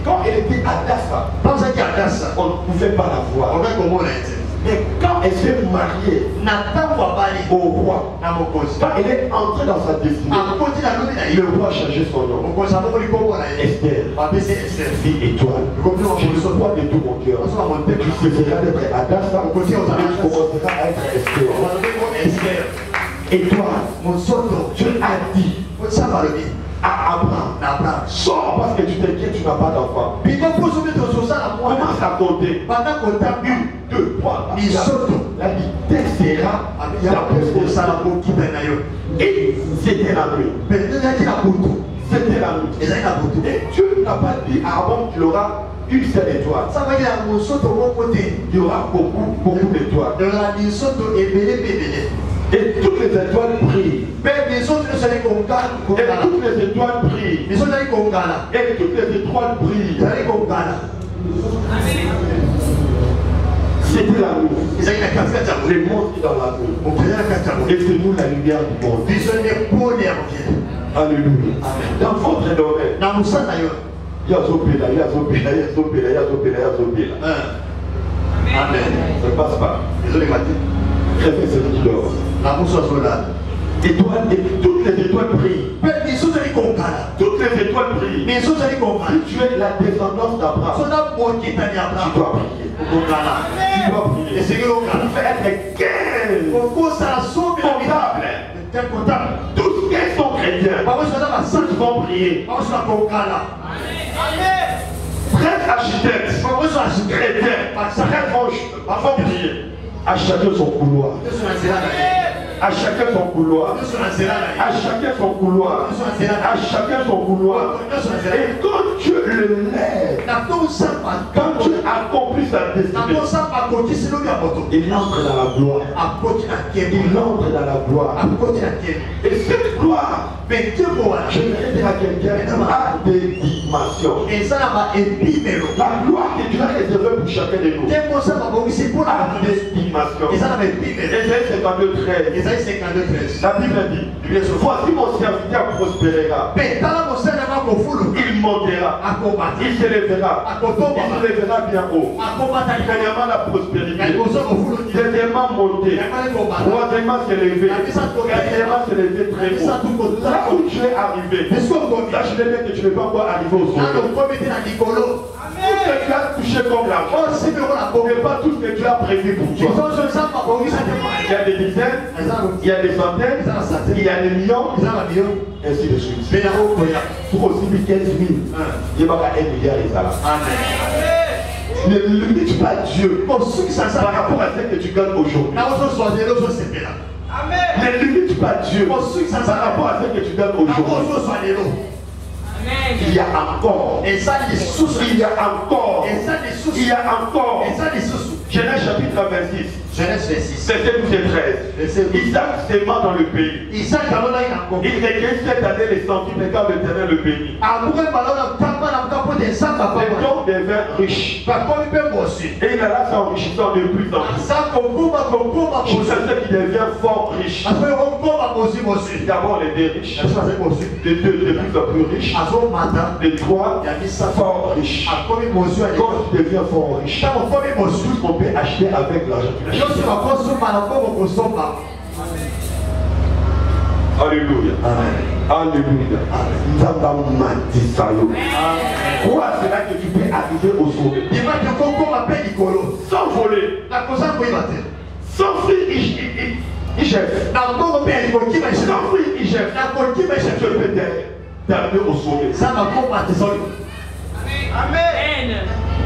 Quand elle était à Dassa, on ne pouvait pas la voir. Mais quand elle s'est mariée au roi, quand elle est entrée dans sa destinée, le roi a changé son nom. Esther, fille étoile. Je le crois de tout mon cœur. Tu cesseras d'être à Dassa, tu commenceras à être Esther. Et toi, Dieu a dit à Abraham, sors parce que tu t'inquiètes, tu n'as pas d'enfant. Commence à compter. 1, 2, 3, la vitesse sera et c'était la nuit. C'était la nuit. Et Dieu n'a pas dit à Abraham qu'il aura une seule étoile. Il y aura beaucoup d'étoiles. Et toutes les étoiles brillent. Et toutes les étoiles brillent. Et toutes les étoiles brillent. C'était la nuit. Le monde est dans la nuit. Et c'est nous la lumière du monde. Alléluia. Dans votre domaine, il y a Zopéla. Amen. Ça ne passe pas. Réfléchis celui qui dort. Toutes les étoiles brillent. Toutes les étoiles brillent. Si tu es la descendance d'Abraham, tu dois prier. Tu dois prier. Tu fais être comptable. Tous qui sont chrétiens, tous vont prier. Prêtre architecte, chrétien, vont prier. À chacun son couloir. À chacun son couloir. À chacun son couloir. À chacun son couloir. Et quand Dieu le lève, quand Dieu accomplit sa destinée, il entre dans la gloire. Il entre dans la gloire. Et cette gloire, je vais dire à quelqu'un, a des dimensions. La gloire que Dieu a réservée pour chacun de nous a des dimensions. Ésaïe 52:13. La Bible dit, voici mon serviteur prospérera. Il montera. lèvera. Il se lèvera. Il se lèvera bien haut. Premièrement, la prospérité. Deuxièmement, monter. Troisièmement, s'élever. Quatrièmement, s'élever très haut. Là où tu es arrivé, là je vais dire que tu ne peux pas encore arriver au sommet. Tout ce que tu as touché comme l'argent, ce n'est pas tout ce que tu as prévu pour toi. Il y a des dizaines, il y a des centaines, il y a des millions, ainsi de suite. Pour aussi 15 000, il y a 1 milliard et ça. Ne limite pas Dieu par rapport à ce que tu gagnes aujourd'hui. Ne limite pas Dieu par rapport à ce que tu gagnes aujourd'hui. Il y a encore. Il y a encore. Il y a encore. Genèse chapitre 26. Genèse 26. Verset 12 et 13. Isaac s'aimant dans le pays. Il recueille cette année les centimètres car l'Éternel le bénit. Les dons devinrent riches. Et il alla s'enrichissant de plus en plus. Jusqu'à ce qu'il devient fort riche. D'abord les deux riches. Les deux de plus en plus riches. Les trois fort riches. Quand tu deviens fort riche, tout ce qu'on peut acheter avec l'argent. Alléluia. Alléluia. Quoi cela que tu peux arriver au sommet sans voler, sans fruit, il jette. Sans fruit, il jette. Je peux t'amener au sommet. Amen.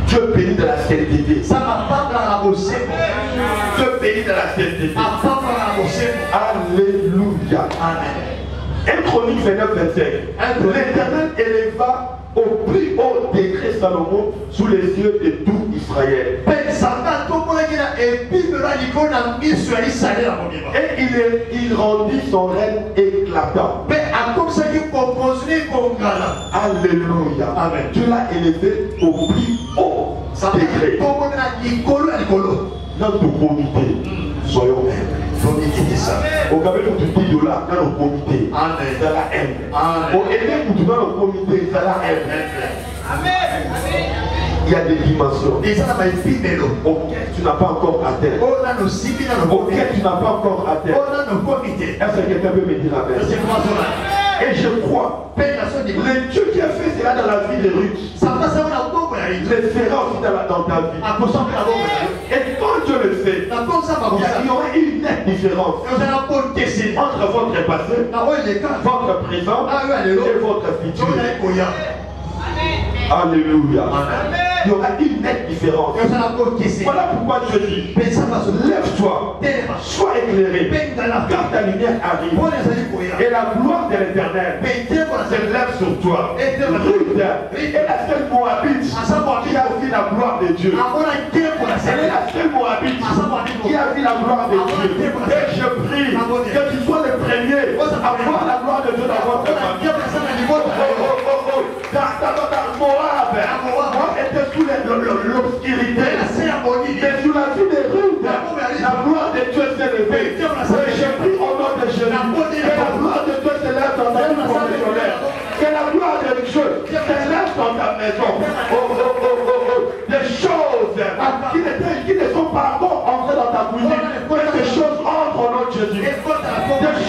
Dieu bénit de la sainteté. Dieu bénit de la sainteté. Alléluia. Amen. 1 Chronique 29, 25. L'Éternel éleva au plus haut degré Salomon sous les yeux de tout Israël. Et il rendit son règne éclatant. Alléluia. Amen. Dieu l'a élevé au plus haut degré. Dans ton comité, soyons humbles. Au Cameroun, tu dis $, dans le comité, c'est la haine. Au Éden, tu dans le comité, c'est la haine. Il y a des dimensions auxquelles tu n'as pas encore atteint. Auxquelles tu n'as pas encore atteint. Est-ce que quelqu'un peut me dire la version? Et je crois, le Dieu qui a fait cela dans la vie de Ruth, le fera aussi dans ta vie. Et quand Dieu le fait, il y aura une nette différence entre votre passé, votre présent et votre futur. Alléluia. Il y aura une nette différence. Voilà pourquoi Dieu dit, lève-toi, sois éclairé, car ta lumière arrive. Et la gloire de l'Éternel se lève sur toi. Ruth est la seule Moabite qui a vu la gloire de Dieu. Elle est la seule Moabite qui a vu la gloire de Dieu. Et je prie que tu sois le premier à voir la gloire de Dieu dans votre famille. Moab était sous l'obscurité, mais sous la vie de Ruth, la gloire de Dieu s'est levée. Je prie au nom de Jésus que la gloire de Dieu se lève dans ta vie professionnelle, que la gloire de Dieu se lève dans ta maison. Des choses qui ne sont pas encore entrées dans ta cuisine, que des choses entrent au nom de Jésus. Des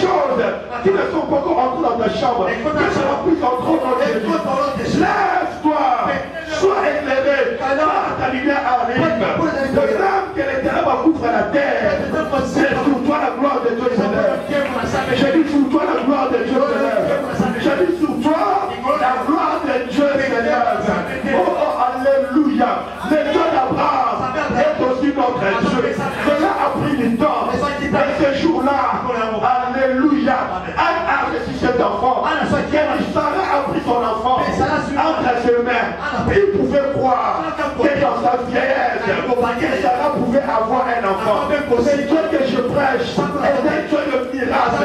choses qui ne sont pas encore entrées dans ta chambre, que ça puisse entrer au nom de Jésus. Lève-toi, sois éclairé, car ta lumière arrive. De l'âme que l'Éternel va couvrir la terre, c'est sur toi la gloire de Dieu se lève. J'ai dit sur toi la gloire de Dieu se lève. J'ai dit sur toi la gloire de Dieu se lève. Oh, alléluia. Le Dieu d'Abraham est aussi notre Dieu. Cela a pris du temps. Et ce jour-là, alléluia, Anne a reçu cet enfant. Sarah a pris son enfant entre ses mains. Il pouvait croire que dans sa vieillesse, que Sarah pouvait avoir un enfant. C'est Dieu que je prêche est un Dieu de miracle.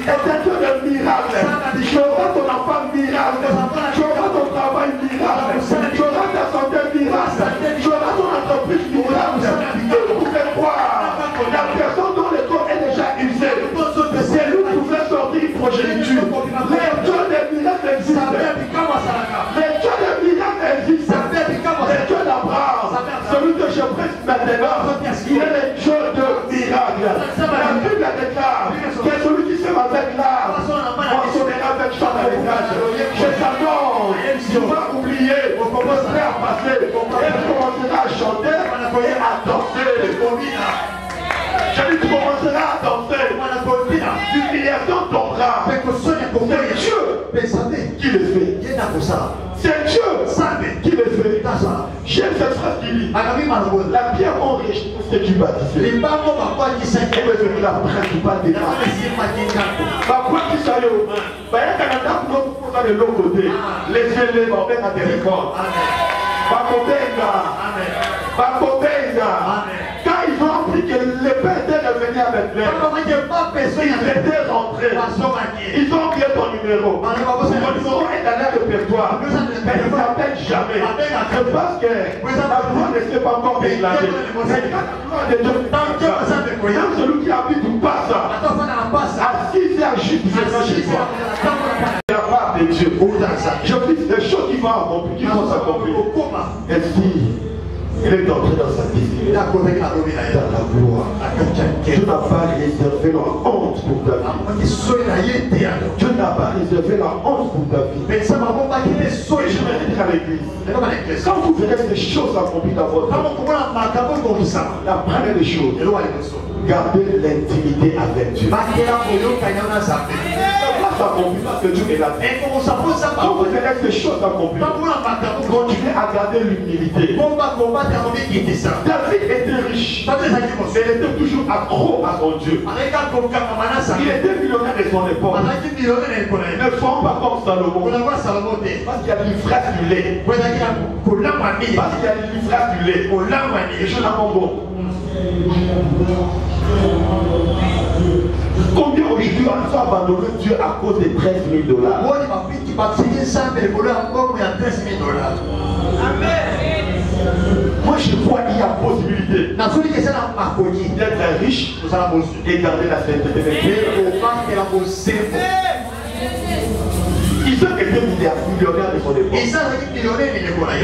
Est un Dieu de miracle. Tu auras ton enfant miracle. Tu auras ton travail miracle. Tu auras ta santé miracle. Tu auras ton entreprise miracle. Il pouvait croire la personne dont le corps est déjà usé. C'est lui qui pouvait sortir une progéniture. Les Dieu des miracles existent. Les Dieu des miracles qui le fait. C'est Dieu qui le fait. J'aime cette phrase qui dit la pierre enrichie c'est du baptisé. Elle est devenue la principale des femmes. Pourquoi tu sais, de l'autre côté, les élèves vont faire des récoltes. Quand ils ont appris que le Père était revenu avec l'air, ils étaient rentrés. Ils ont oublié ton numéro. Ton numéro est dans leur répertoire. Mais ils ne s'appellent jamais. C'est parce que la gloire ne s'est pas encore déclarée. Mais quand la gloire de Dieu, même celui qui habite ou passe, assis et agite, de la part de Dieu. Je dis des choses qui vont accomplir, qui vont s'accomplir. Ainsi, il est entré dans sa vie, dans la gloire. Dieu n'a pas réservé la honte pour ta vie. Dieu n'a pas réservé la honte pour ta vie. Et je vais dire à l'église, quand vous verrez ces choses accomplies dans votre vie, la première des choses, gardez l'intimité avec Dieu. Accompli parce que Dieu est là. Quand vous verrez ces choses accomplies, continuez à garder l'humilité. David était riche, mais il était toujours accro à son Dieu. Il était millionnaire de son époque. Ne font pas comme Salomon. Parce qu'il y a l'ivresse du lait. Parce qu'il y a l'ivresse du lait. Et je n'en bon. Combien aujourd'hui on a abandonné Dieu à cause des $13 000? Amen. Moi je crois qu'il y a possibilité d'être riche et garder la sainteté. Ils ont été millionnaires de son époque. Ils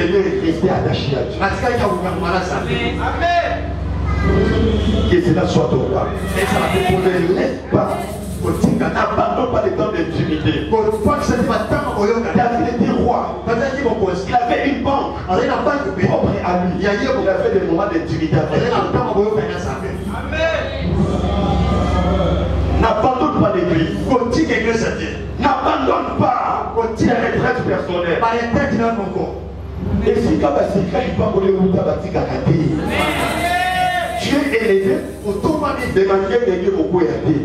étaient restés attachés à Dieu. Amen. Que cela soit ton cas. Ne laisse pas. N'abandonne pas les temps d'intimité. David était roi. Il avait une banque propre à lui. Il avait des moments d'intimité avec Dieu. N'abandonne pas l'église. N'abandonne pas tes retraites personnelles. Et si tu as pas Dieu est élevé pour tout le monde de manière de Dieu beaucoup aider.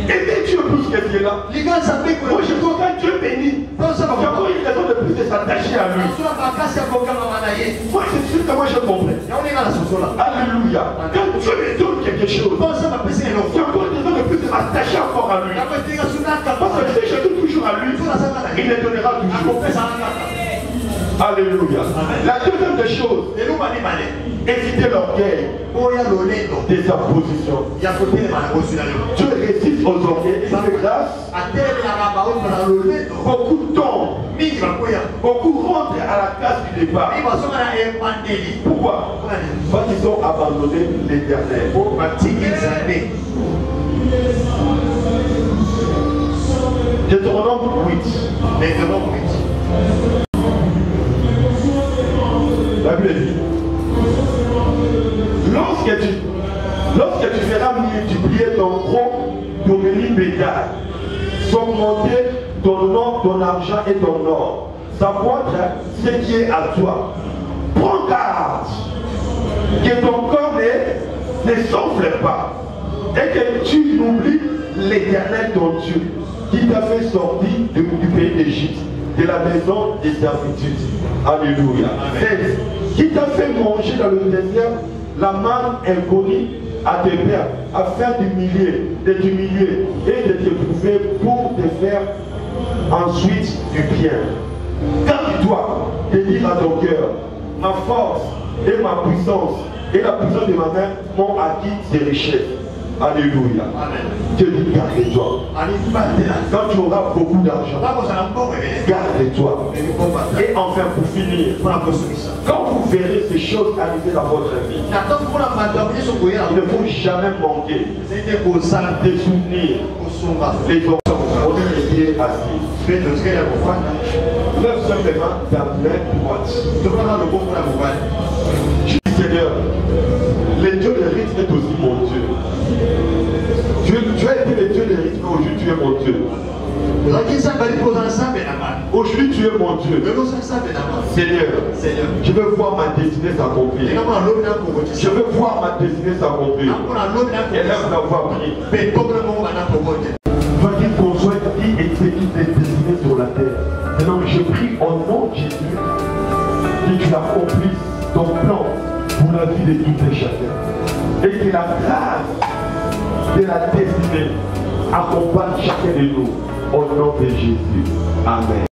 Aimer Dieu plus que Dieu là. Moi je crois que Dieu bénit. J'ai encore une raison de plus de s'attacher à lui. Moi c'est sûr que moi je comprends. Alléluia. Quand Dieu me donne quelque chose, j'ai encore une raison de plus de m'attacher encore à lui. Parce que si je donne toujours à lui, il me donnera toujours. Alléluia. La deuxième des choses, éviter l'orgueil de sa position. Dieu résiste aux orgueils et fait grâce. Beaucoup tombent, beaucoup rentrent à la case du départ. Pourquoi? Parce qu'ils ont abandonné l'Éternel. Deutéronome 8. La Bible dit, lorsque tu verras multiplier ton gros domini bétail, s'augmenter ton nom, ton argent et ton or, savoir ce qui est à toi, prends garde que ton corps ne s'enfle pas et que tu n'oublies l'Éternel ton Dieu qui t'a fait sortir du pays d'Égypte, de la maison des servitudes. Alléluia. Qui t'a fait manger dans le désert la manne inconnue à tes pères, afin de t'humilier et de t'éprouver pour te faire ensuite du bien. Garde-toi de dire à ton cœur, ma force et ma puissance et la puissance de ma main m'ont acquis ces richesses. Alléluia. Dieu dit garde-toi. Quand tu auras beaucoup d'argent, garde-toi. Et enfin pour finir, quand vous verrez ces choses arriver dans votre vie, il ne faut jamais manquer des souvenirs. Les enfants, on est restés assis. Lève simplement ta main droite. Seigneur, le Dieu de rythme est aussi mon Dieu. Tu as été le Dieu de rythme mon Dieu. Aujourd'hui, tu es mon Dieu. Seigneur, je veux voir ma destinée s'accomplir. Je veux voir ma destinée s'accomplir. Élève la voix, prie. Toi qui conçois, qui exécute tes destinées sur la terre. Maintenant, je prie au nom de Jésus que tu accomplisses ton plan pour la vie de tous et chacun. Et que la grâce de la destinée accompagne chacun de nous au nom de Jésus. Amen.